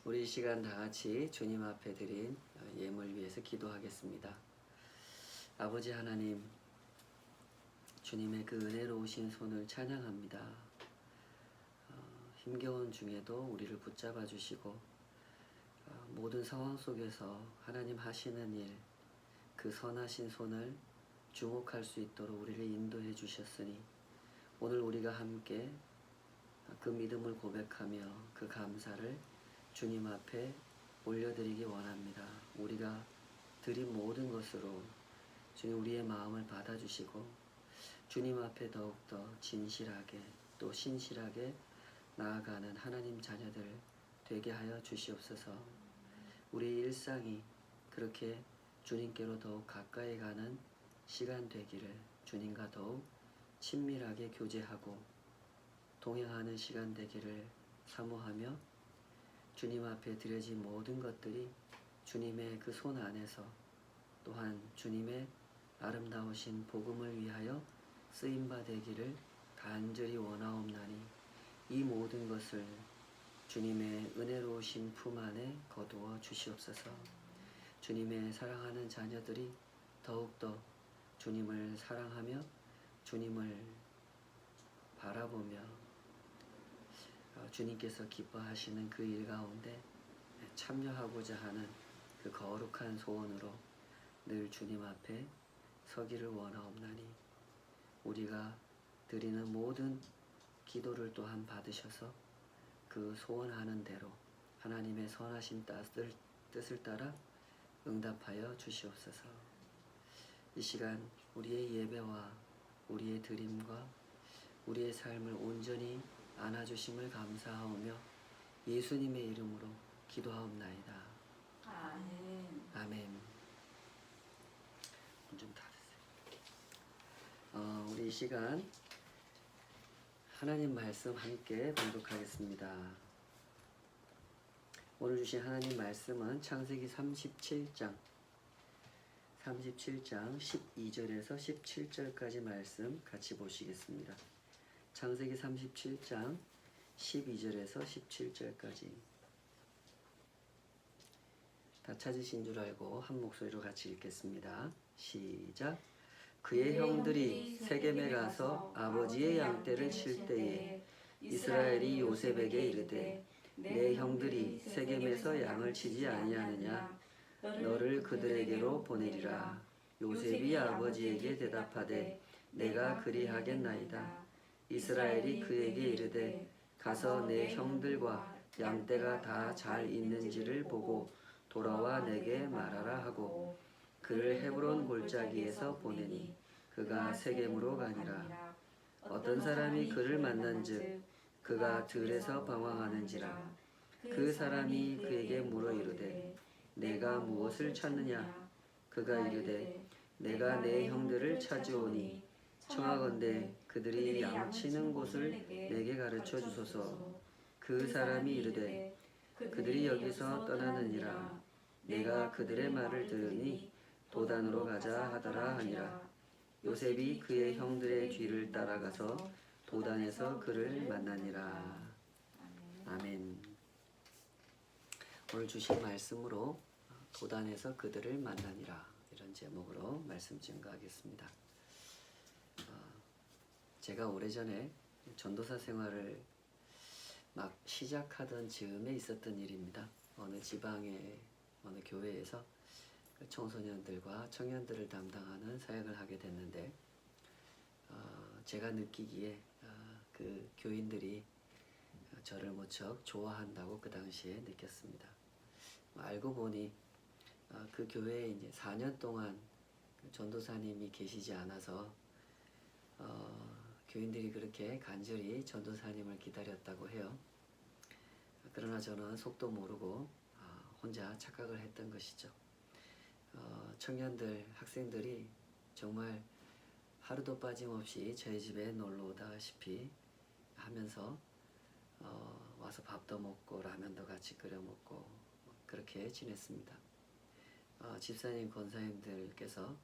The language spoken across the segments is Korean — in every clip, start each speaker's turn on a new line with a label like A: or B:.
A: 우리 이 시간 다 같이 주님 앞에 드린 예물 위해서 기도하겠습니다. 아버지 하나님, 주님의 그 은혜로우신 손을 찬양합니다. 힘겨운 중에도 우리를 붙잡아 주시고 모든 상황 속에서 하나님 하시는 일, 그 선하신 손을 주목할 수 있도록 우리를 인도해 주셨으니 오늘 우리가 함께 그 믿음을 고백하며 그 감사를 주님 앞에 올려드리기 원합니다. 우리가 드린 모든 것으로 주님 우리의 마음을 받아주시고 주님 앞에 더욱더 진실하게 또 신실하게 나아가는 하나님 자녀들 되게 하여 주시옵소서. 우리 일상이 그렇게 주님께로 더욱 가까이 가는 시간 되기를 주님과 더욱 친밀하게 교제하고 동행하는 시간 되기를 사모하며 주님 앞에 드려진 모든 것들이 주님의 그 손 안에서 또한 주님의 아름다우신 복음을 위하여 쓰임바 되기를 간절히 원하옵나니 이 모든 것을 주님의 은혜로우신 품 안에 거두어 주시옵소서. 주님의 사랑하는 자녀들이 더욱더 주님을 사랑하며 주님을 바라보며 주님께서 기뻐하시는 그 일 가운데 참여하고자 하는 그 거룩한 소원으로 늘 주님 앞에 서기를 원하옵나니 우리가 드리는 모든 기도를 또한 받으셔서 그 소원하는 대로 하나님의 선하신 뜻을 따라 응답하여 주시옵소서. 이 시간 우리의 예배와 우리의 드림과 우리의 삶을 온전히 안아주심을 감사하오며 예수님의 이름으로 기도하옵나이다.
B: 아멘.
A: 아멘. 문 좀 닫으세요. 우리 이 시간 하나님 말씀 함께 봉독하겠습니다. 오늘 주신 하나님 말씀은 창세기 37장 12절에서 17절까지 말씀 같이 보시겠습니다. 창세기 37장 12절에서 17절까지 다 찾으신 줄 알고 한 목소리로 같이 읽겠습니다. 시작. 그의 형들이 세겜에 가서 아버지의 양떼를 칠 때에 이스라엘이 요셉에게 이르되 내 형들이 세겜에서 양을 치지 아니하느냐 너를 그들에게로 보내리라. 요셉이 아버지에게 대답하되 내가 그리하겠나이다. 이스라엘이 그에게 이르되 가서 내 형들과 양떼가 다 잘 있는지를 보고 돌아와 내게 말하라 하고 그를 헤브론 골짜기에서 보내니 그가 세겜으로 가니라. 어떤 사람이 그를 만난즉 그가 들에서 방황하는지라. 그 사람이 그에게 물어 이르되 내가 무엇을 찾느냐. 그가 이르되 내가 내 형들을 찾으오니 청하건대 그들이 양치는 곳을 내게 가르쳐 주소서. 그 사람이 이르되 그들이 여기서 떠나느니라. 내가 그들의 말을 들으니 도단으로 가자 하더라 하니라. 요셉이 그의 형들의 뒤를 따라가서 도단에서 그를 만나니라. 아멘. 오늘 주신 말씀으로 도단에서 그들을 만나니라 이런 제목으로 말씀 증거하겠습니다. 제가 오래전에 전도사 생활을 막 시작하던 즈음에 있었던 일입니다. 어느 지방의 어느 교회에서 청소년들과 청년들을 담당하는 사역을 하게 됐는데 제가 느끼기에 그 교인들이 저를 무척 좋아한다고 그 당시에 느꼈습니다. 알고 보니 그 교회에 이제 4년 동안 전도사님이 계시지 않아서 교인들이 그렇게 간절히 전도사님을 기다렸다고 해요. 그러나 저는 속도 모르고 혼자 착각을 했던 것이죠. 청년들, 학생들이 정말 하루도 빠짐없이 저희 집에 놀러 오다시피 하면서 와서 밥도 먹고 라면도 같이 끓여 먹고 그렇게 지냈습니다. 집사님, 권사님들께서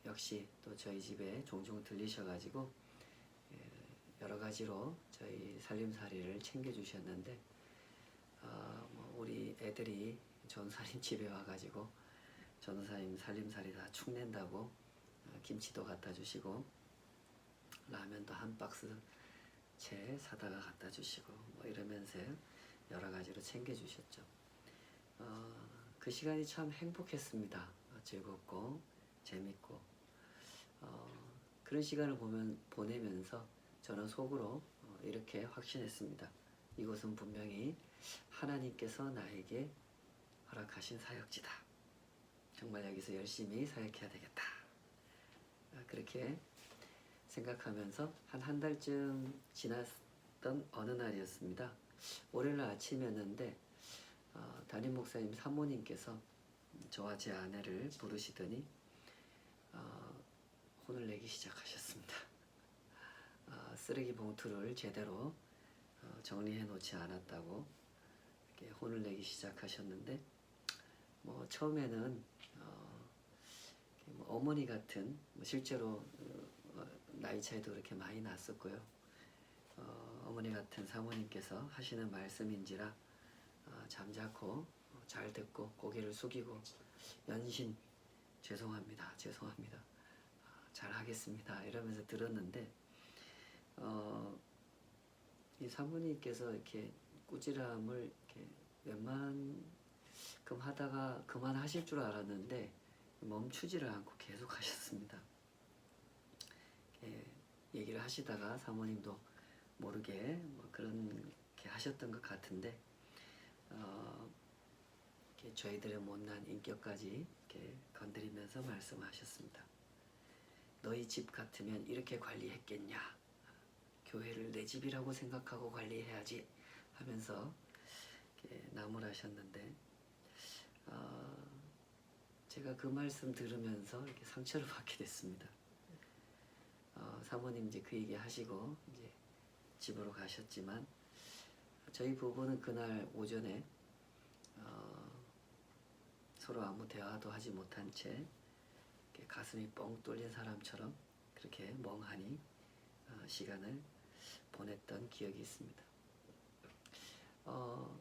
A: 역시 또 저희 집에 종종 들리셔가지고 여러 가지로 저희 살림살이를 챙겨주셨는데 애들이 전사님 집에 와가지고 전사님 살림살이 다 축낸다고 김치도 갖다 주시고 라면도 한 박스 채 사다가 갖다 주시고 뭐 이러면서 여러 가지로 챙겨 주셨죠. 그 시간이 참 행복했습니다. 즐겁고 재밌고 그런 시간을 보내면서 저는 속으로 이렇게 확신했습니다. 이곳은 분명히 하나님께서 나에게 허락하신 사역지다. 정말 여기서 열심히 사역해야 되겠다. 그렇게 생각하면서 한 달쯤 지났던 어느 날이었습니다. 월요일 아침이었는데 담임 목사님 사모님께서 저와 제 아내를 부르시더니 혼을 내기 시작하셨습니다. 쓰레기 봉투를 제대로 정리해 놓지 않았다고 이렇게 혼을 내기 시작하셨는데 뭐 처음에는 뭐 어머니 같은 실제로 나이 차이도 그렇게 많이 났었고요. 어머니 같은 사모님께서 하시는 말씀인지라 잠자코 잘 듣고 고개를 숙이고 연신 죄송합니다. 잘 하겠습니다. 이러면서 들었는데 이 사모님께서 이렇게 꾸지람을 이렇게 웬만큼 하다가 그만하실 줄 알았는데 멈추지를 않고 계속 하셨습니다. 얘기를 하시다가 사모님도 모르게 뭐 그렇게 하셨던 것 같은데 이렇게 저희들의 못난 인격까지 이렇게 건드리면서 말씀하셨습니다. 너희 집 같으면 이렇게 관리했겠냐? 교회를 내 집이라고 생각하고 관리해야지 하면서 이렇게 나무라셨는데 제가 그 말씀 들으면서 이렇게 상처를 받게 됐습니다. 사모님 이제 그 얘기 하시고 이제 집으로 가셨지만 저희 부부는 그날 오전에 서로 아무 대화도 하지 못한 채 가슴이 뻥 뚫린 사람처럼 그렇게 멍하니 시간을 보냈던 기억이 있습니다.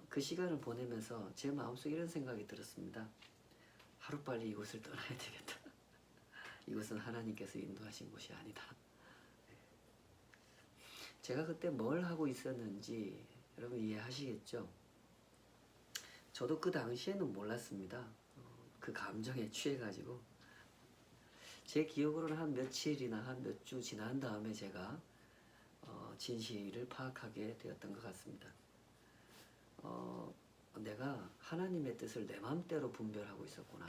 A: 그 시간을 보내면서 제 마음속에 이런 생각이 들었습니다. 하루빨리 이곳을 떠나야 되겠다. 이곳은 하나님께서 인도하신 곳이 아니다. 제가 그때 뭘 하고 있었는지 여러분 이해하시겠죠? 저도 그 당시에는 몰랐습니다. 그 감정에 취해가지고 제 기억으로는 한 며칠이나 한 몇 주 지난 다음에 제가 진실을 파악하게 되었던 것 같습니다. 내가 하나님의 뜻을 내 마음대로 분별하고 있었구나.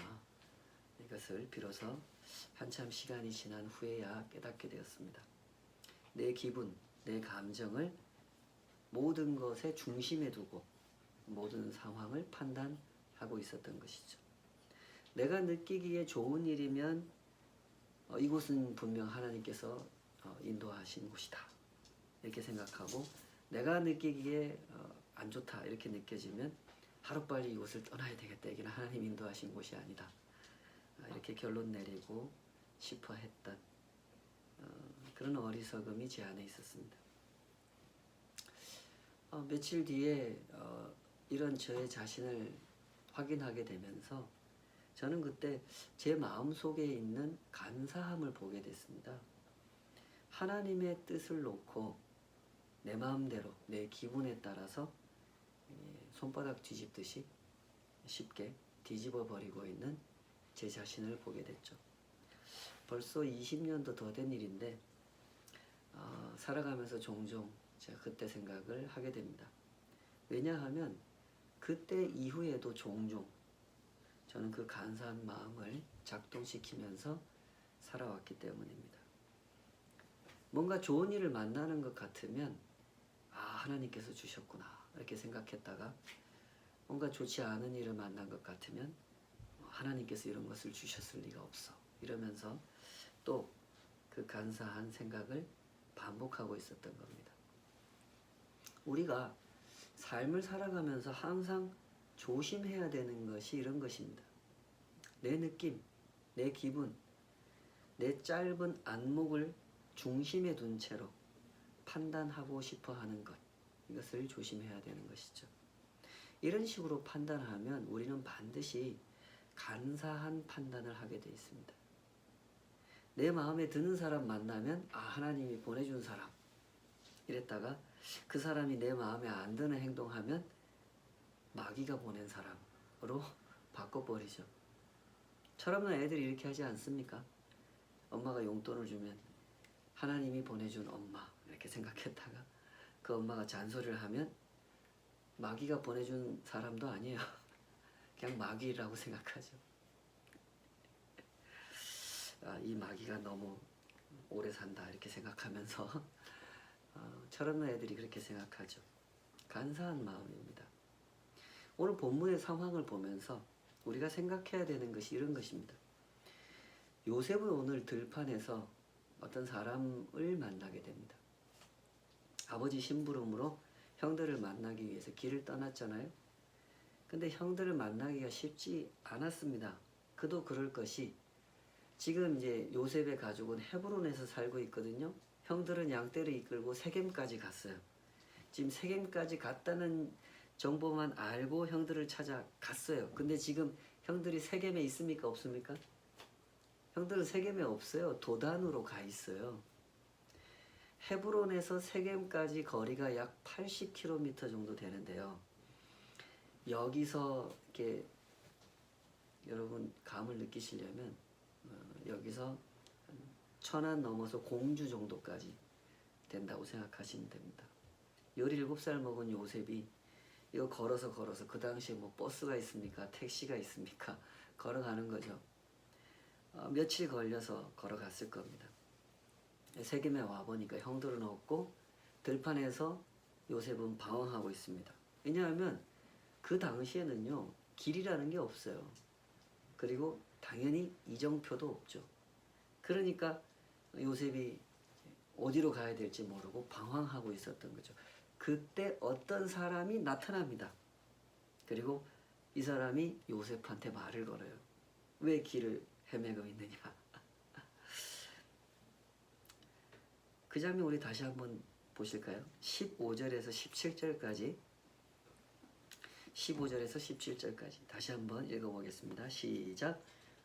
A: 이것을 비로소 한참 시간이 지난 후에야 깨닫게 되었습니다. 내 기분, 내 감정을 모든 것의 중심에 두고 모든 상황을 판단하고 있었던 것이죠. 내가 느끼기에 좋은 일이면 이곳은 분명 하나님께서 인도하신 곳이다. 이렇게 생각하고 내가 느끼기에 안 좋다 이렇게 느껴지면 하루빨리 이곳을 떠나야 되겠다. 여기는 하나님 인도하신 곳이 아니다. 이렇게 결론 내리고 싶어 했던 그런 어리석음이 제 안에 있었습니다. 며칠 뒤에 이런 저의 자신을 확인하게 되면서 저는 그때 제 마음속에 있는 간사함을 보게 됐습니다. 하나님의 뜻을 놓고 내 마음대로 내 기분에 따라서 손바닥 뒤집듯이 쉽게 뒤집어 버리고 있는 제 자신을 보게 됐죠. 벌써 20년도 더 된 일인데 살아가면서 종종 제가 그때 생각을 하게 됩니다. 왜냐하면 그때 이후에도 종종 저는 그 간사한 마음을 작동시키면서 살아왔기 때문입니다. 뭔가 좋은 일을 만나는 것 같으면 하나님께서 주셨구나 이렇게 생각했다가 뭔가 좋지 않은 일을 만난 것 같으면 하나님께서 이런 것을 주셨을 리가 없어 이러면서 또 그 간사한 생각을 반복하고 있었던 겁니다. 우리가 삶을 살아가면서 항상 조심해야 되는 것이 이런 것입니다. 내 느낌, 내 기분, 내 짧은 안목을 중심에 둔 채로 판단하고 싶어 하는 것, 이것을 조심해야 되는 것이죠. 이런 식으로 판단하면 우리는 반드시 간사한 판단을 하게 되어 있습니다. 내 마음에 드는 사람 만나면 하나님이 보내준 사람 이랬다가 그 사람이 내 마음에 안 드는 행동하면 마귀가 보낸 사람으로 바꿔버리죠. 철없는 애들이 이렇게 하지 않습니까? 엄마가 용돈을 주면 하나님이 보내준 엄마 이렇게 생각했다가 그 엄마가 잔소리를 하면 마귀가 보내준 사람도 아니에요. 그냥 마귀라고 생각하죠. 이 마귀가 너무 오래 산다 이렇게 생각하면서 철없는 애들이 그렇게 생각하죠. 간사한 마음입니다. 오늘 본문의 상황을 보면서 우리가 생각해야 되는 것이 이런 것입니다. 요셉은 오늘 들판에서 어떤 사람을 만나게 됩니다. 아버지 심부름으로 형들을 만나기 위해서 길을 떠났잖아요. 근데 형들을 만나기가 쉽지 않았습니다. 그도 그럴 것이 지금 이제 요셉의 가족은 헤브론에서 살고 있거든요. 형들은 양떼를 이끌고 세겜까지 갔어요. 지금 세겜까지 갔다는 정보만 알고 형들을 찾아갔어요. 근데 지금 형들이 세겜에 있습니까? 없습니까? 형들은 세겜에 없어요. 도단으로 가 있어요. 헤브론에서 세겜까지 거리가 약 80km 정도 되는데요. 여기서 이렇게 여러분 감을 느끼시려면 여기서 천안 넘어서 공주 정도까지 된다고 생각하시면 됩니다. 17살 먹은 요셉이 이거 걸어서 그 당시에 뭐 버스가 있습니까? 택시가 있습니까? 걸어가는 거죠. 며칠 걸려서 걸어갔을 겁니다. 세겜에 와보니까 형들은 없고 들판에서 요셉은 방황하고 있습니다. 왜냐하면 그 당시에는요 길이라는 게 없어요. 그리고 당연히 이정표도 없죠. 그러니까 요셉이 어디로 가야 될지 모르고 방황하고 있었던 거죠. 그때 어떤 사람이 나타납니다. 그리고 이 사람이 요셉한테 말을 걸어요. 왜 길을 헤매고 있느냐. 그 장면 우리 다시 한번 보실까요? 15절에서 17절까지 15절에서 17절까지 다시 한번 읽어보겠습니다. 시작.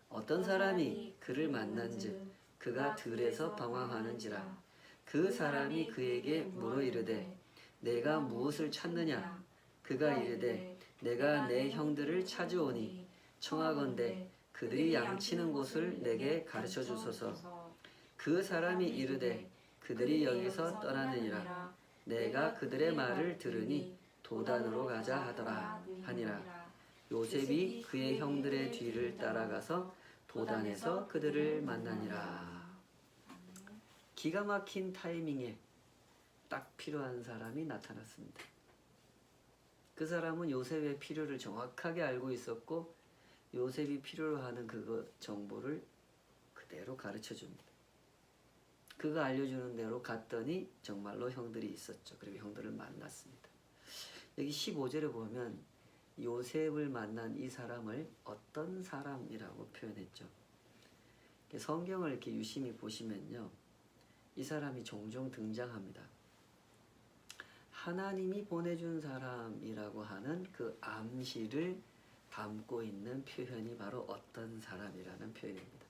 A: 어떤 사람이 그를 만난즉 그가 들에서 방황하는지라 그 사람이 그에게 물어 이르되 내가 무엇을 찾느냐. 그가 이르되 내가 내 형들을 찾으오니 청하건대 그들이 양치는 곳을 내게 가르쳐 주소서. 그 사람이 이르되 그들이 여기서 떠나느니라. 내가 그들의 말을 들으니 도단으로 가자 하니라. 요셉이 그의 형들의 뒤를 따라가서 도단에서 그들을 만나니라. 기가 막힌 타이밍에 딱 필요한 사람이 나타났습니다. 그 사람은 요셉의 필요를 정확하게 알고 있었고 요셉이 필요로 하는 그 정보를 그대로 가르쳐 줍니다. 그가 알려주는 대로 갔더니 정말로 형들이 있었죠. 그리고 형들을 만났습니다. 여기 15절에 보면 요셉을 만난 이 사람을 어떤 사람이라고 표현했죠. 성경을 이렇게 유심히 보시면요. 이 사람이 종종 등장합니다. 하나님이 보내준 사람이라고 하는 그 암시를 담고 있는 표현이 바로 어떤 사람이라는 표현입니다.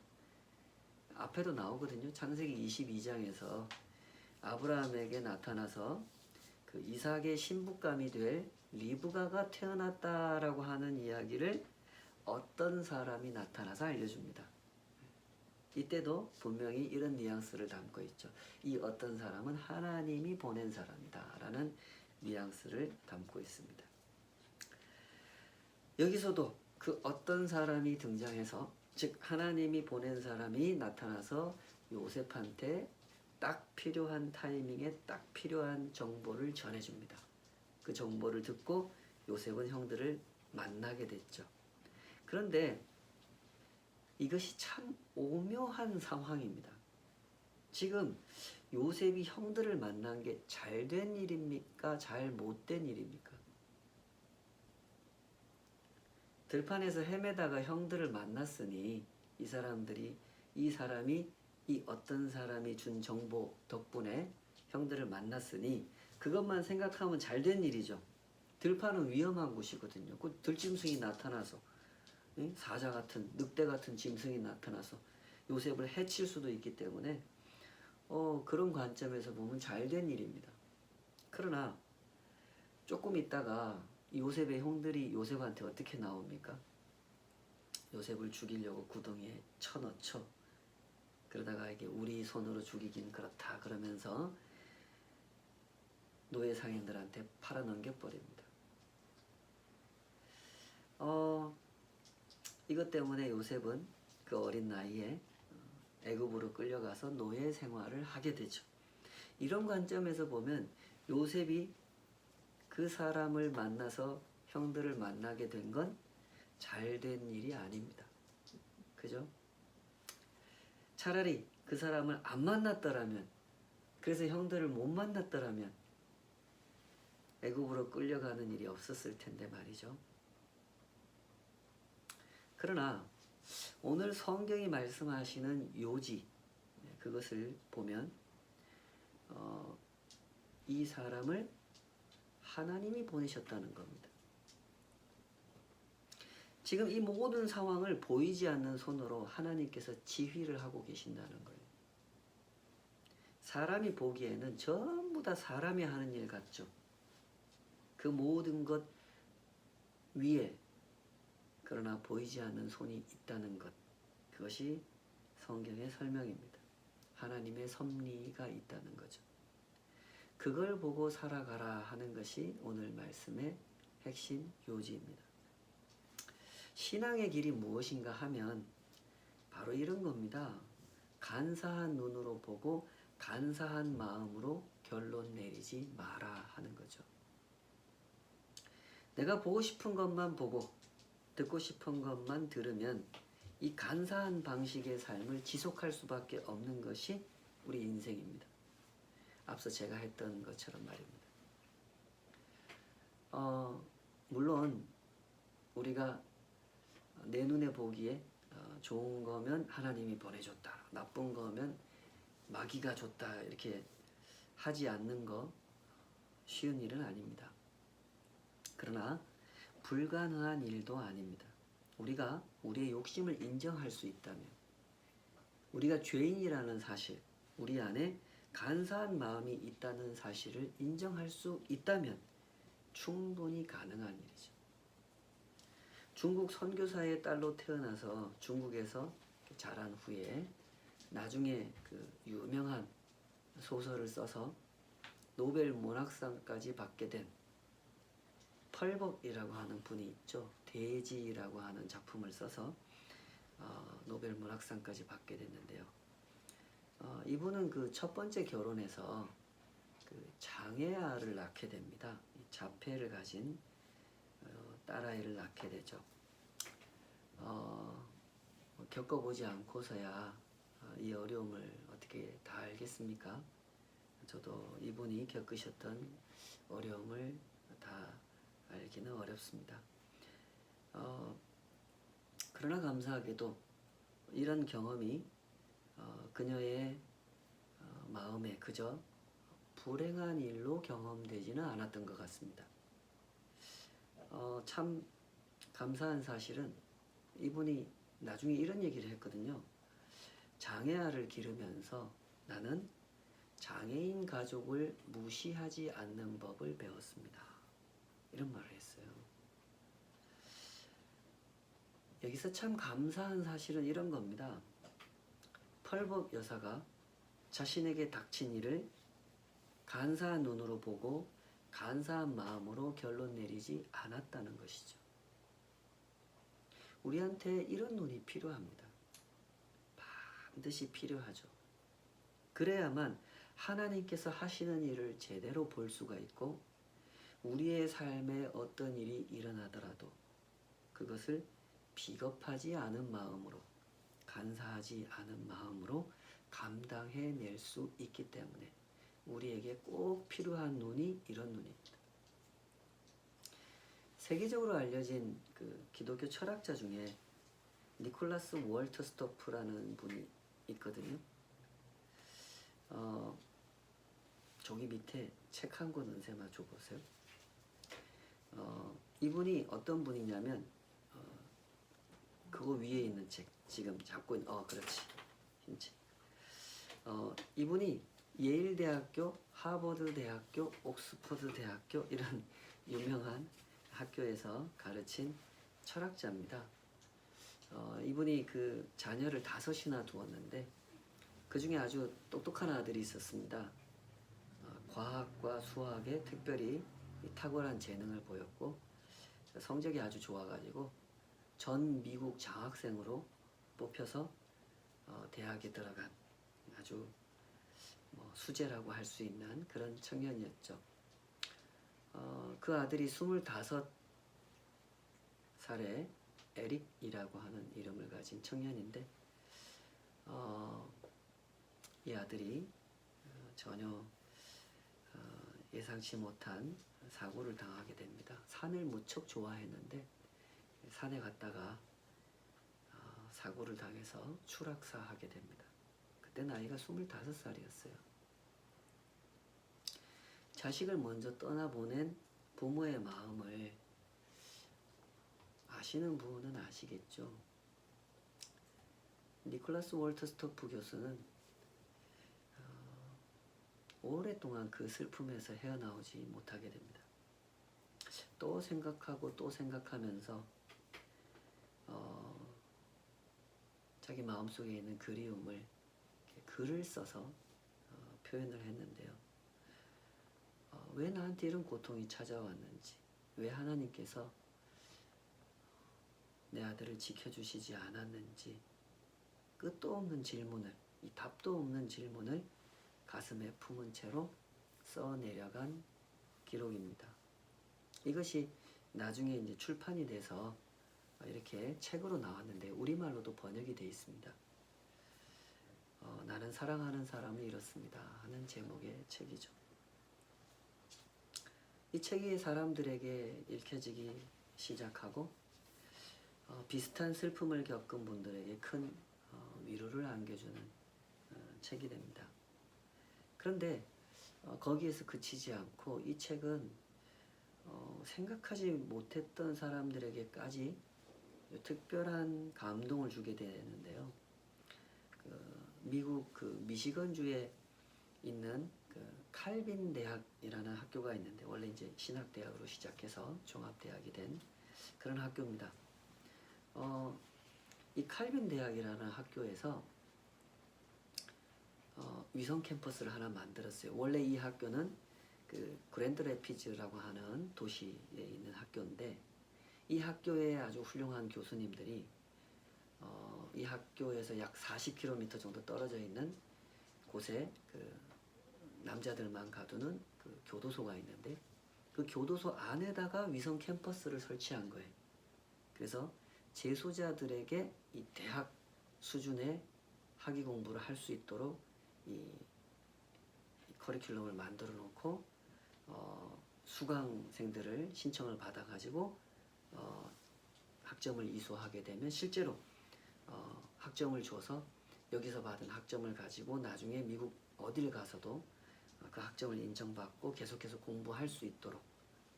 A: 앞에도 나오거든요. 창세기 22장에서 아브라함에게 나타나서 그 이삭의 신부감이 될 리브가가 태어났다라고 하는 이야기를 어떤 사람이 나타나서 알려줍니다. 이때도 분명히 이런 뉘앙스를 담고 있죠. 이 어떤 사람은 하나님이 보낸 사람이다 라는 뉘앙스를 담고 있습니다. 여기서도 그 어떤 사람이 등장해서 즉 하나님이 보낸 사람이 나타나서 요셉한테 딱 필요한 타이밍에 딱 필요한 정보를 전해줍니다. 그 정보를 듣고 요셉은 형들을 만나게 됐죠. 그런데 이것이 참 오묘한 상황입니다. 지금 요셉이 형들을 만난 게 잘된 일입니까? 잘 못된 일입니까? 들판에서 헤매다가 형들을 만났으니 이 사람이 이 어떤 사람이 준 정보 덕분에 형들을 만났으니 그것만 생각하면 잘된 일이죠. 들판은 위험한 곳이거든요. 그 들짐승이 나타나서 사자 같은 늑대 같은 짐승이 나타나서 요셉을 해칠 수도 있기 때문에 그런 관점에서 보면 잘된 일입니다. 그러나 조금 있다가 요셉의 형들이 요셉한테 어떻게 나옵니까? 요셉을 죽이려고 구덩이에 쳐넣죠. 그러다가 이게 우리 손으로 죽이긴 그렇다 그러면서 노예 상인들한테 팔아넘겨 버립니다. 이것 때문에 요셉은 그 어린 나이에 애굽으로 끌려가서 노예 생활을 하게 되죠. 이런 관점에서 보면 요셉이 그 사람을 만나서 형들을 만나게 된 건 잘된 일이 아닙니다. 그죠? 차라리 그 사람을 안 만났더라면, 그래서 형들을 못 만났더라면 애굽으로 끌려가는 일이 없었을 텐데 말이죠. 그러나 오늘 성경이 말씀하시는 요지, 그것을 보면 이 사람을 하나님이 보내셨다는 겁니다. 지금 이 모든 상황을 보이지 않는 손으로 하나님께서 지휘를 하고 계신다는 거예요. 사람이 보기에는 전부 다 사람이 하는 일 같죠. 그 모든 것 위에 그러나 보이지 않는 손이 있다는 것, 그것이 성경의 설명입니다. 하나님의 섭리가 있다는 거죠. 그걸 보고 살아가라 하는 것이 오늘 말씀의 핵심 요지입니다. 신앙의 길이 무엇인가 하면 바로 이런 겁니다. 간사한 눈으로 보고 간사한 마음으로 결론 내리지 마라 하는 거죠. 내가 보고 싶은 것만 보고 듣고 싶은 것만 들으면 이 간사한 방식의 삶을 지속할 수밖에 없는 것이 우리 인생입니다. 앞서 제가 했던 것처럼 말입니다. 물론 우리가 내 눈에 보기에 좋은 거면 하나님이 보내줬다, 나쁜 거면 마귀가 줬다, 이렇게 하지 않는 거 쉬운 일은 아닙니다. 그러나 불가능한 일도 아닙니다. 우리가 우리의 욕심을 인정할 수 있다면, 우리가 죄인이라는 사실, 우리 안에 간사한 마음이 있다는 사실을 인정할 수 있다면 충분히 가능한 일이죠. 중국 선교사의 딸로 태어나서 중국에서 자란 후에 나중에 그 유명한 소설을 써서 노벨 문학상까지 받게 된 펄벅이라고 하는 분이 있죠. 돼지라고 하는 작품을 써서 노벨 문학상까지 받게 됐는데요. 이분은 그 첫 번째 결혼에서 그 장애아를 낳게 됩니다. 자폐를 가진 딸아이를 낳게 되죠. 겪어보지 않고서야 이 어려움을 어떻게 다 알겠습니까? 저도 이분이 겪으셨던 어려움을 다 알기는 어렵습니다. 그러나 감사하게도 이런 경험이 그녀의 마음에 그저 불행한 일로 경험되지는 않았던 것 같습니다. 참 감사한 사실은 이분이 나중에 이런 얘기를 했거든요. 장애아를 기르면서 나는 장애인 가족을 무시하지 않는 법을 배웠습니다. 이런 말을 했어요. 여기서 참 감사한 사실은 이런 겁니다. 펄벅 여사가 자신에게 닥친 일을 간사한 눈으로 보고 간사한 마음으로 결론 내리지 않았다는 것이죠. 우리한테 이런 눈이 필요합니다. 반드시 필요하죠. 그래야만 하나님께서 하시는 일을 제대로 볼 수가 있고 우리의 삶에 어떤 일이 일어나더라도 그것을 비겁하지 않은 마음으로, 간사하지 않은 마음으로 감당해낼 수 있기 때문에 우리에게 꼭 필요한 눈이 이런 눈입니다. 세계적으로 알려진 그 기독교 철학자 중에 니콜라스 월트 스토프라는 분이 있거든요. 저기 밑에 책 한 권 은세마 줘보세요. 이분이 어떤 분이냐면 그거 위에 있는 책 지금 잡고 있는 그렇지 흰 책. 이분이 예일 대학교, 하버드 대학교, 옥스퍼드 대학교 이런 유명한 학교에서 가르친 철학자입니다. 이분이 그 자녀를 5이나 두었는데 그 중에 아주 똑똑한 아들이 있었습니다. 과학과 수학에 특별히 탁월한 재능을 보였고 성적이 아주 좋아가지고 전 미국 장학생으로 뽑혀서 대학에 들어간 아주 수재라고 할 수 있는 그런 청년이었죠. 그 아들이 25살에 에릭이라고 하는 이름을 가진 청년인데 이 아들이 전혀 예상치 못한 사고를 당하게 됩니다. 산을 무척 좋아했는데 산에 갔다가 사고를 당해서 추락사하게 됩니다. 그때 나이가 25살이었어요. 자식을 먼저 떠나보낸 부모의 마음을 아시는 분은 아시겠죠. 니콜라스 월터 스토프 교수는 오랫동안 그 슬픔에서 헤어나오지 못하게 됩니다. 또 생각하고 또 생각하면서 자기 마음속에 있는 그리움을 글을 써서 표현을 했는데요. 왜 나한테 이런 고통이 찾아왔는지, 왜 하나님께서 내 아들을 지켜주시지 않았는지 끝도 없는 질문을, 이 답도 없는 질문을 가슴에 품은 채로 써내려간 기록입니다. 이것이 나중에 이제 출판이 돼서 이렇게 책으로 나왔는데 우리말로도 번역이 되어 있습니다. 나는 사랑하는 사람을 잃었습니다 하는 제목의 책이죠. 이 책이 사람들에게 읽혀지기 시작하고 비슷한 슬픔을 겪은 분들에게 큰 위로를 안겨주는 책이 됩니다. 그런데 거기에서 그치지 않고 이 책은 생각하지 못했던 사람들에게까지 특별한 감동을 주게 되는데요. 미국 미시건주에 있는 칼빈 대학이라는 학교가 있는데 원래 이제 신학대학으로 시작해서 종합대학이 된 그런 학교입니다. 이 칼빈 대학이라는 학교에서 위성 캠퍼스를 하나 만들었어요. 원래 이 학교는 그랜드 레피즈라고 하는 도시에 있는 학교인데 이 학교에 아주 훌륭한 교수님들이 이 학교에서 약 40km 정도 떨어져 있는 곳에 남자들만 가두는 교도소가 있는데 그 교도소 안에다가 위성 캠퍼스를 설치한 거예요. 그래서 재소자들에게 이 대학 수준의 학위 공부를 할 수 있도록 이 커리큘럼을 만들어 놓고 수강생들을 신청을 받아 가지고 학점을 이수하게 되면 실제로 학점을 줘서 여기서 받은 학점을 가지고 나중에 미국 어딜 가서도 그 학점을 인정받고 계속해서 공부할 수 있도록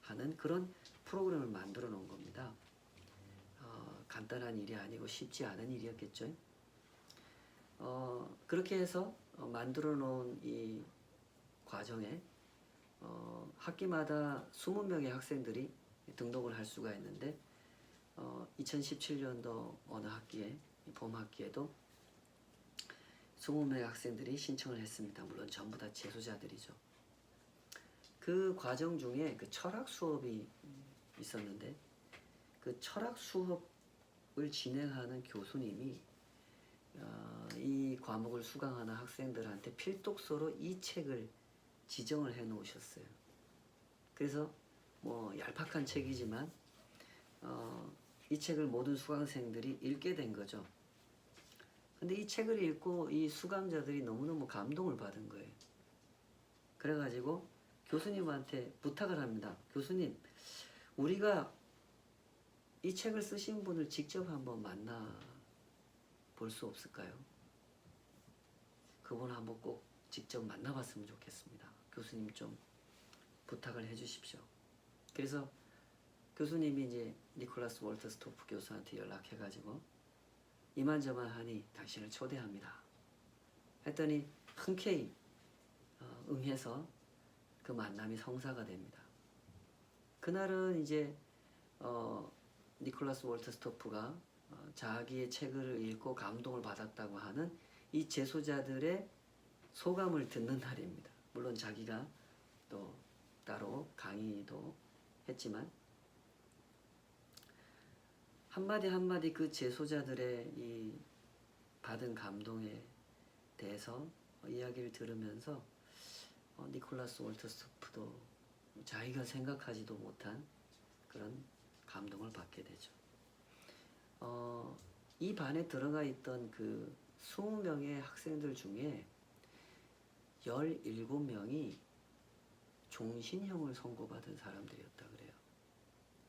A: 하는 그런 프로그램을 만들어 놓은 겁니다. 간단한 일이 아니고 쉽지 않은 일이었겠죠. 그렇게 해서 만들어 놓은 이 과정에 학기마다 20명의 학생들이 등록을 할 수가 있는데 2017년도 어느 학기에 봄 학기에도 20명의 학생들이 신청을 했습니다. 물론 전부 다 재소자들이죠. 그 과정 중에 철학 수업이 있었는데 그 철학 수업을 진행하는 교수님이 이 과목을 수강하는 학생들한테 필독서로 이 책을 지정을 해 놓으셨어요. 그래서 얄팍한 책이지만 이 책을 모든 수강생들이 읽게 된 거죠. 근데 이 책을 읽고 이 수강자들이 너무너무 감동을 받은 거예요. 그래가지고 교수님한테 부탁을 합니다. 교수님, 우리가 이 책을 쓰신 분을 직접 한번 만나 볼 수 없을까요? 그분 한번 꼭 직접 만나봤으면 좋겠습니다. 교수님 좀 부탁을 해주십시오. 그래서 교수님이 이제 니콜라스 월터 스토프 교수한테 연락해가지고 이만저만하니 당신을 초대합니다. 했더니 흔쾌히 응해서 그 만남이 성사가 됩니다. 그날은 이제 니콜라스 월터 스토프가 자기의 책을 읽고 감동을 받았다고 하는 이 제소자들의 소감을 듣는 날입니다. 물론 자기가 또 따로 강의도 했지만 한마디 한마디 그 제소자들의 이 받은 감동에 대해서 이야기를 들으면서 니콜라스 월터 스토프도 자기가 생각하지도 못한 그런 감동을 받게 되죠. 이 반에 들어가 있던 그 20명의 학생들 중에 17명이 종신형을 선고받은 사람들이었다 그래요.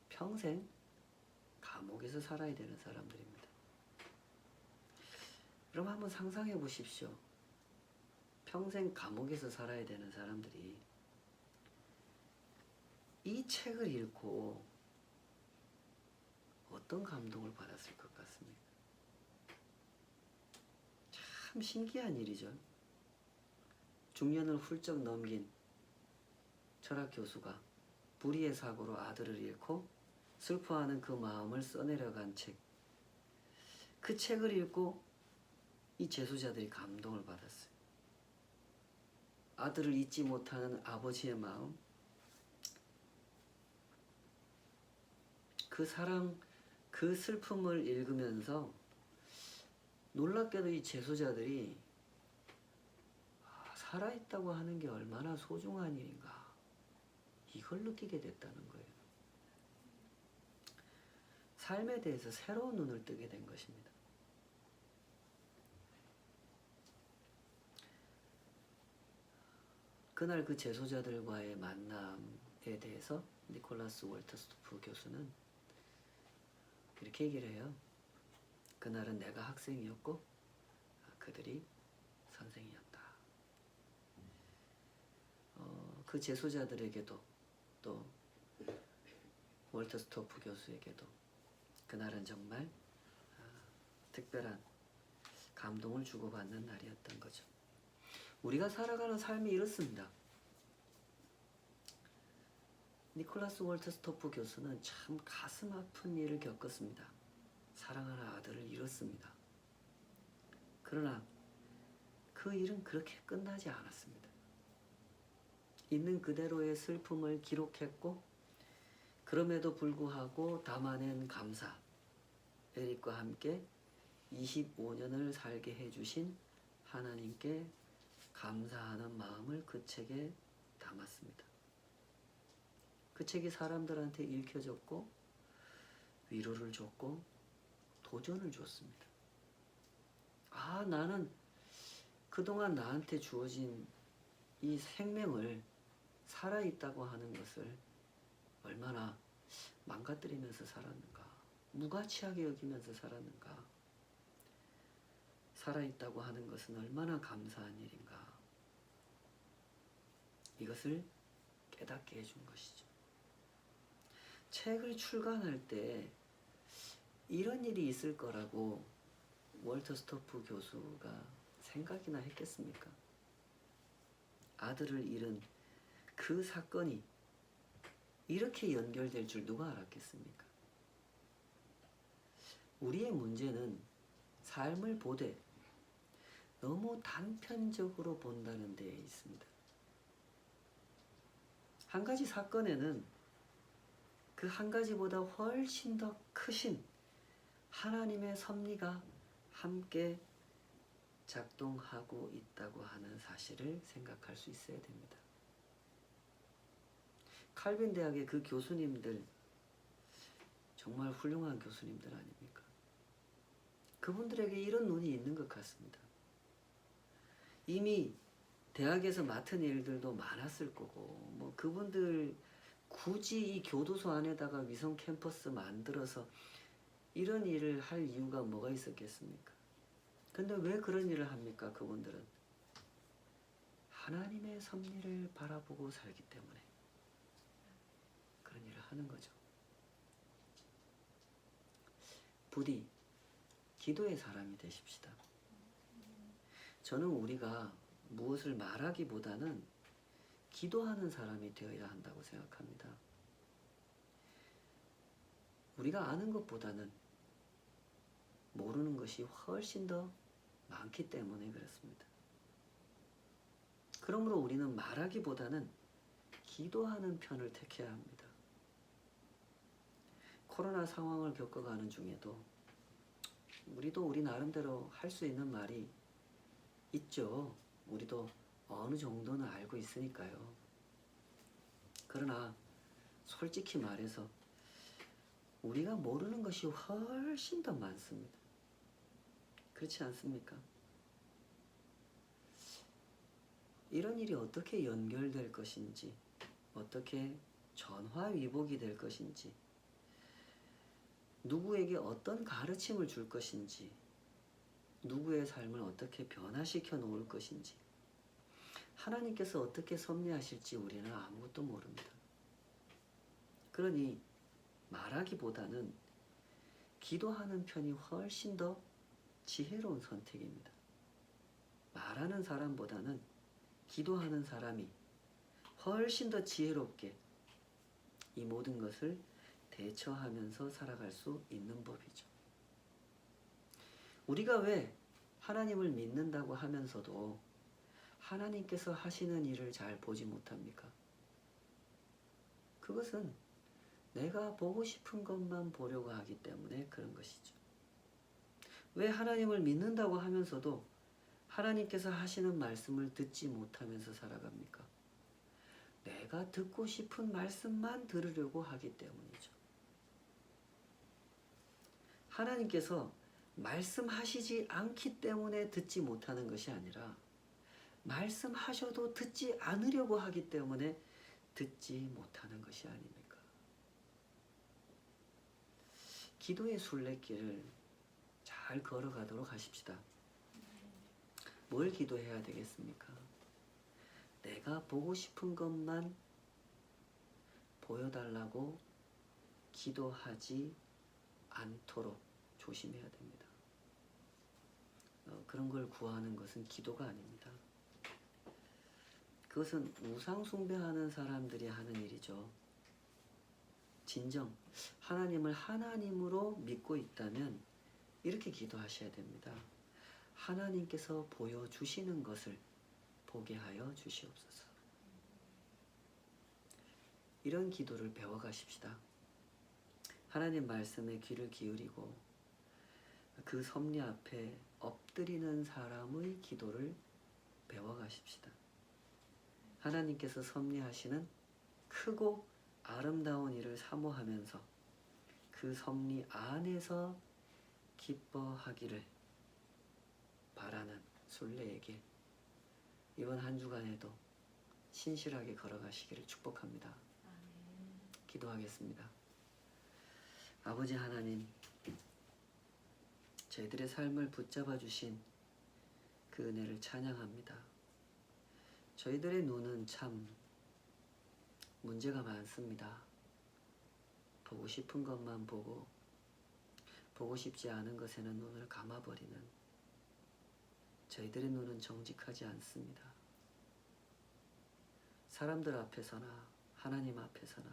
A: 평생 감옥에서 살아야 되는 사람들입니다. 그럼 한번 상상해 보십시오. 평생 감옥에서 살아야 되는 사람들이 이 책을 읽고 어떤 감동을 받았을 것 같습니까? 참 신기한 일이죠. 중년을 훌쩍 넘긴 철학 교수가 불의의 사고로 아들을 잃고 슬퍼하는 그 마음을 써내려간 책. 그 책을 읽고 이 제소자들이 감동을 받았어요. 아들을 잊지 못하는 아버지의 마음, 그 사랑, 그 슬픔을 읽으면서 놀랍게도 이 제소자들이 살아있다고 하는 게 얼마나 소중한 일인가, 이걸 느끼게 됐다는 거예요. 삶에 대해서 새로운 눈을 뜨게 된 것입니다. 그날 그 제소자들과의 만남에 대해서 니콜라스 월터 스토프 교수는 이렇게 얘기를 해요. 그날은 내가 학생이었고 그들이 선생이었다. 그 제소자들에게도 또 월터 스토프 교수에게도 그날은 정말 특별한 감동을 주고받는 날이었던 거죠. 우리가 살아가는 삶이 이렇습니다. 니콜라스 월터 스토프 교수는 참 가슴 아픈 일을 겪었습니다. 사랑하는 아들을 잃었습니다. 그러나 그 일은 그렇게 끝나지 않았습니다. 있는 그대로의 슬픔을 기록했고 그럼에도 불구하고 담아낸 감사, 에릭과 함께 25년을 살게 해주신 하나님께 감사하는 마음을 그 책에 담았습니다. 그 책이 사람들한테 읽혀졌고 위로를 줬고 도전을 줬습니다. 나는 그동안 나한테 주어진 이 생명을 살아있다고 하는 것을 얼마나 망가뜨리면서 살았는가, 무가치하게 여기면서 살았는가, 살아있다고 하는 것은 얼마나 감사한 일인가, 이것을 깨닫게 해준 것이죠. 책을 출간할 때 이런 일이 있을 거라고 월터 스토프 교수가 생각이나 했겠습니까? 아들을 잃은 그 사건이 이렇게 연결될 줄 누가 알았겠습니까? 우리의 문제는 삶을 보되 너무 단편적으로 본다는 데에 있습니다. 한 가지 사건에는 그 한 가지보다 훨씬 더 크신 하나님의 섭리가 함께 작동하고 있다고 하는 사실을 생각할 수 있어야 됩니다. 칼빈 대학의 그 교수님들 정말 훌륭한 교수님들 아닙니까? 그분들에게 이런 눈이 있는 것 같습니다. 이미 대학에서 맡은 일들도 많았을 거고 그분들 굳이 이 교도소 안에다가 위성 캠퍼스 만들어서 이런 일을 할 이유가 뭐가 있었겠습니까? 근데 왜 그런 일을 합니까? 그분들은 하나님의 섭리를 바라보고 살기 때문에 그런 일을 하는 거죠. 부디 기도의 사람이 되십시다. 저는 우리가 무엇을 말하기보다는 기도하는 사람이 되어야 한다고 생각합니다. 우리가 아는 것보다는 모르는 것이 훨씬 더 많기 때문에 그렇습니다. 그러므로 우리는 말하기보다는 기도하는 편을 택해야 합니다. 코로나 상황을 겪어가는 중에도 우리도 우리 나름대로 할 수 있는 말이 있죠. 우리도 어느 정도는 알고 있으니까요. 그러나 솔직히 말해서 우리가 모르는 것이 훨씬 더 많습니다. 그렇지 않습니까? 이런 일이 어떻게 연결될 것인지, 어떻게 전화위복이 될 것인지, 누구에게 어떤 가르침을 줄 것인지, 누구의 삶을 어떻게 변화시켜 놓을 것인지, 하나님께서 어떻게 섭리하실지 우리는 아무것도 모릅니다. 그러니 말하기보다는 기도하는 편이 훨씬 더 지혜로운 선택입니다. 말하는 사람보다는 기도하는 사람이 훨씬 더 지혜롭게 이 모든 것을 대처하면서 살아갈 수 있는 법이죠. 우리가 왜 하나님을 믿는다고 하면서도 하나님께서 하시는 일을 잘 보지 못합니까? 그것은 내가 보고 싶은 것만 보려고 하기 때문에 그런 것이죠. 왜 하나님을 믿는다고 하면서도 하나님께서 하시는 말씀을 듣지 못하면서 살아갑니까? 내가 듣고 싶은 말씀만 들으려고 하기 때문이죠. 하나님께서 말씀하시지 않기 때문에 듣지 못하는 것이 아니라 말씀하셔도 듣지 않으려고 하기 때문에 듣지 못하는 것이 아닙니까? 기도의 순례길을 잘 걸어가도록 하십시다. 뭘 기도해야 되겠습니까? 내가 보고 싶은 것만 보여달라고 기도하지 않도록 조심해야 됩니다. 그런 걸 구하는 것은 기도가 아닙니다. 그것은 우상 숭배하는 사람들이 하는 일이죠. 진정 하나님을 하나님으로 믿고 있다면 이렇게 기도하셔야 됩니다. 하나님께서 보여주시는 것을 보게 하여 주시옵소서. 이런 기도를 배워가십시다. 하나님 말씀에 귀를 기울이고 그 섭리 앞에 엎드리는 사람의 기도를 배워가십시다. 하나님께서 섭리하시는 크고 아름다운 일을 사모하면서 그 섭리 안에서 기뻐하기를 바라는 순례에게 이번 한 주간에도 신실하게 걸어가시기를 축복합니다. 기도하겠습니다. 아버지 하나님, 저희들의 삶을 붙잡아 주신 그 은혜를 찬양합니다. 저희들의 눈은 참 문제가 많습니다. 보고 싶은 것만 보고 보고 싶지 않은 것에는 눈을 감아버리는 저희들의 눈은 정직하지 않습니다. 사람들 앞에서나 하나님 앞에서나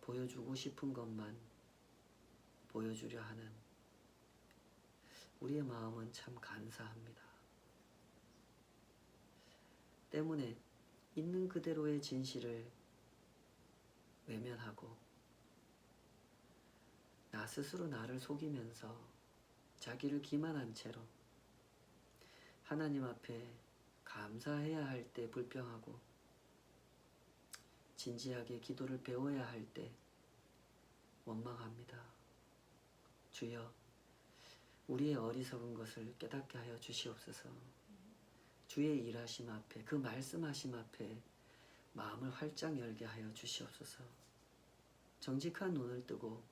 A: 보여주고 싶은 것만 보여주려 하는 우리의 마음은 참 간사합니다. 때문에 있는 그대로의 진실을 외면하고 나 스스로 나를 속이면서 자기를 기만한 채로 하나님 앞에 감사해야 할 때 불평하고 진지하게 기도를 배워야 할 때 원망합니다. 주여, 우리의 어리석은 것을 깨닫게 하여 주시옵소서. 주의 일하심 앞에, 그 말씀하심 앞에 마음을 활짝 열게 하여 주시옵소서. 정직한 눈을 뜨고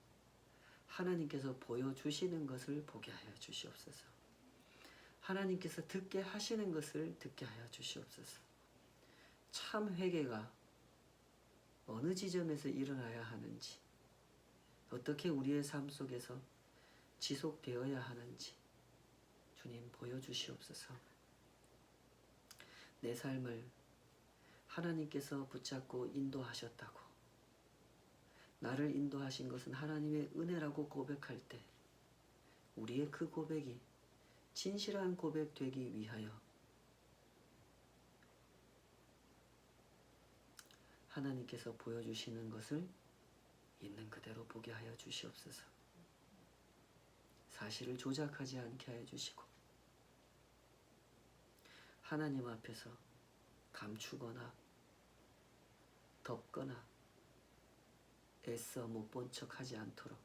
A: 하나님께서 보여주시는 것을 보게 하여 주시옵소서. 하나님께서 듣게 하시는 것을 듣게 하여 주시옵소서. 참 회개가 어느 지점에서 일어나야 하는지, 어떻게 우리의 삶 속에서 지속되어야 하는지 주님 보여주시옵소서. 내 삶을 하나님께서 붙잡고 인도하셨다고, 나를 인도하신 것은 하나님의 은혜라고 고백할 때 우리의 그 고백이 진실한 고백 되기 위하여 하나님께서 보여주시는 것을 있는 그대로 보게 하여 주시옵소서. 사실을 조작하지 않게 하여 주시고, 하나님 앞에서 감추거나 덮거나 애써 못 본 척하지 않도록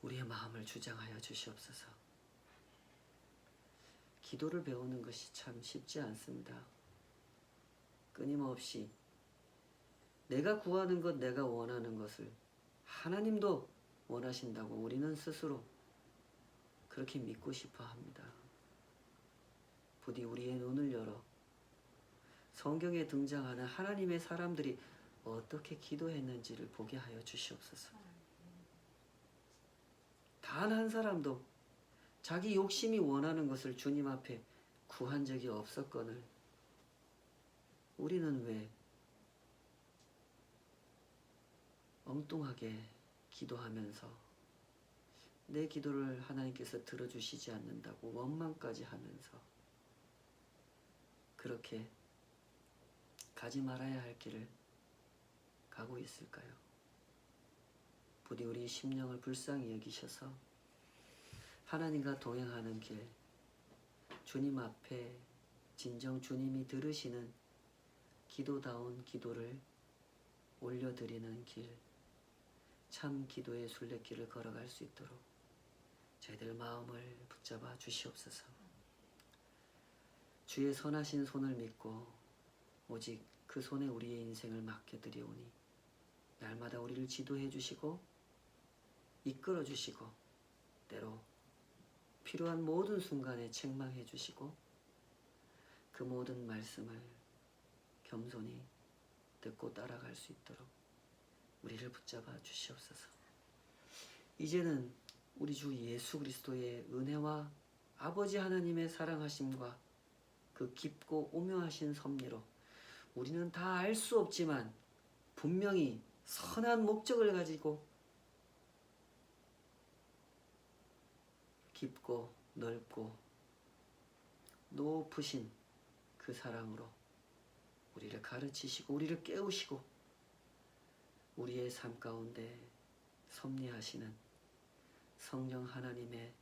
A: 우리의 마음을 주장하여 주시옵소서. 기도를 배우는 것이 참 쉽지 않습니다. 끊임없이 내가 구하는 것, 내가 원하는 것을 하나님도 원하신다고 우리는 스스로 그렇게 믿고 싶어 합니다. 부디 우리의 눈을 열어 성경에 등장하는 하나님의 사람들이 어떻게 기도했는지를 보게 하여 주시옵소서. 단 한 사람도 자기 욕심이 원하는 것을 주님 앞에 구한 적이 없었거늘 우리는 왜 엉뚱하게 기도하면서 내 기도를 하나님께서 들어주시지 않는다고 원망까지 하면서 그렇게 가지 말아야 할 길을 가고 있을까요? 부디 우리 심령을 불쌍히 여기셔서 하나님과 동행하는 길, 주님 앞에 진정 주님이 들으시는 기도다운 기도를 올려드리는 길, 참 기도의 순례길을 걸어갈 수 있도록 저희들 마음을 붙잡아 주시옵소서. 주의 선하신 손을 믿고 오직 그 손에 우리의 인생을 맡겨드리오니 날마다 우리를 지도해 주시고 이끌어 주시고 때로 필요한 모든 순간에 책망해 주시고 그 모든 말씀을 겸손히 듣고 따라갈 수 있도록 우리를 붙잡아 주시옵소서. 이제는 우리 주 예수 그리스도의 은혜와 아버지 하나님의 사랑하심과 그 깊고 오묘하신 섭리로 우리는 다 알 수 없지만 분명히 선한 목적을 가지고 깊고 넓고 높으신 그 사랑으로 우리를 가르치시고 우리를 깨우시고 우리의 삶 가운데 섭리하시는 성령 하나님의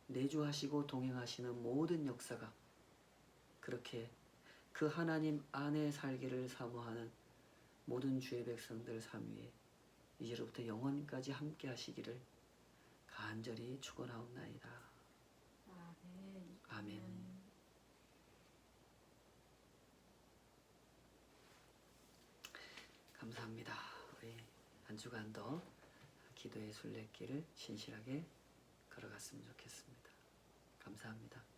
A: 내주하시고 동행하시는 모든 역사가 그렇게 그 하나님 안에 살기를 사모하는 모든 주의 백성들 삶 위에 이제로부터 영원까지 함께 하시기를 간절히 축원하옵나이다.
B: 아멘.
A: 아멘. 감사합니다. 우리 한 주간도 기도의 순례길을 신실하게 걸어갔으면 좋겠습니다. 감사합니다.